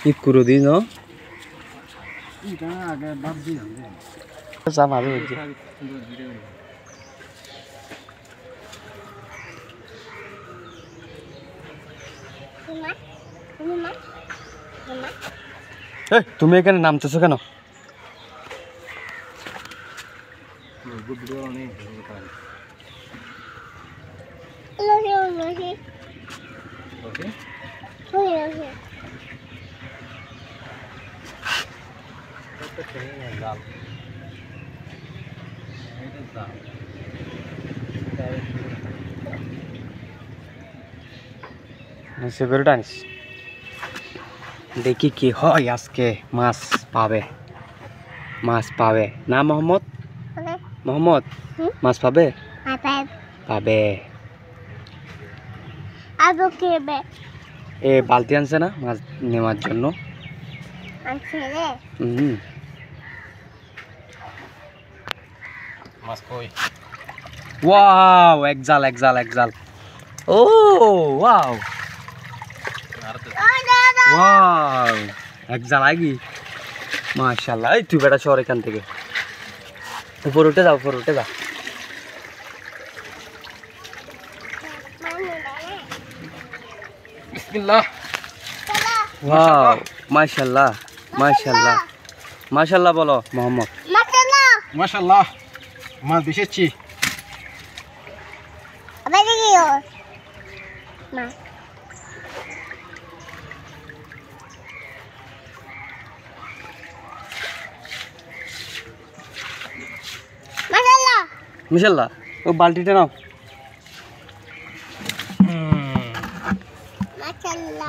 কি করে দিন আগে বাদ দিয়ে যা মাঝে মধ্যে তুমি এখানে নামতেছো কেন? দেখি কি হয় আজকে। মাছ পাবে না মোহাম্মদ? মোহাম্মদ মাছ পাবে? পাবে। এ বালতি আনছে না মাছ নেওয়ার জন্য? ওয়াও, এক জাল। ও ওয়াও ওয়াও, এক জাল আগি। মাশাআল্লাহ। এই তুই বেটা সর এখান থেকে, উপরে উঠে যা। বিসমিল্লাহ। ওয়াও, মাশাআল্লাহ বলো মোহাম্মদ। মাশাআল্লাহ, মাছ বেশিছি। মাশাআল্লাহ। ও বালতিটা নাও।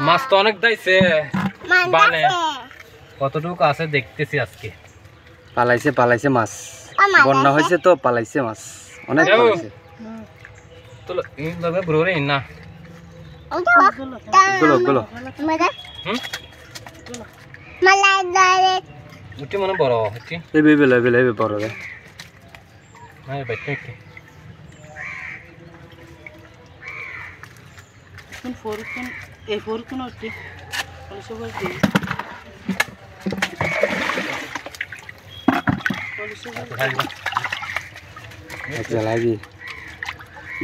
মাছ তো অনেক দাইছে, বানে কতটুকু আছে দেখতেছি আজকে। পালাইছে মাছ, বন্যা হয়েছে তো পালাইছে মাছ, অনেক পালাইছে। তোলো এই লগে ব্রোরে না গুলো উঠে মনে বড় হচ্ছে। এই বেলে বড় রে। হ্যাঁ বাইতে কি কোন ফোরকুন এই ফোরকুন হচ্ছে পুলিশ বলছে। अच्छा लगी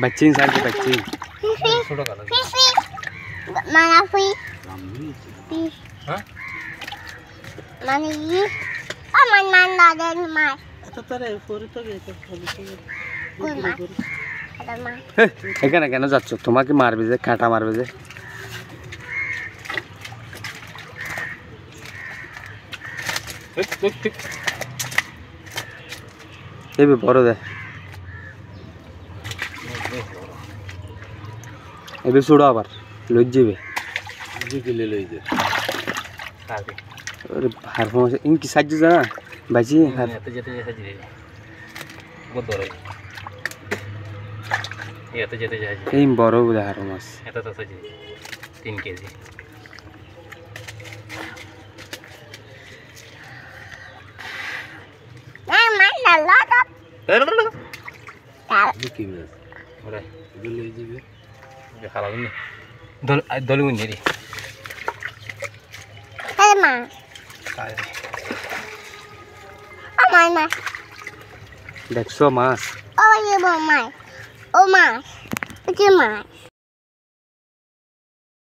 बच्ची साइड बच्ची छोटा काला माना फुई हां माने ये मन दादे मार तो तेरे फोरी तो गए तो এখানে কেন যাচ্ছ? তোমাকে মারবে যে, কাঁটা মারবে যে। এই বড় দে, এবে ছোড়ো আবার লই যাবে। হার সমস্যা ইনকি সাহায্য জানা ভাইজি। হার যেতে যায় এই বড় হার মাছ। এটা তো সাজি 3 কেজি। কি মাছ ওরে গুলো লই যাবে যে খারাপ নি দল উনি রে। মা আমার মা দেখছো মাছ? ও মাছ, ও মাছ,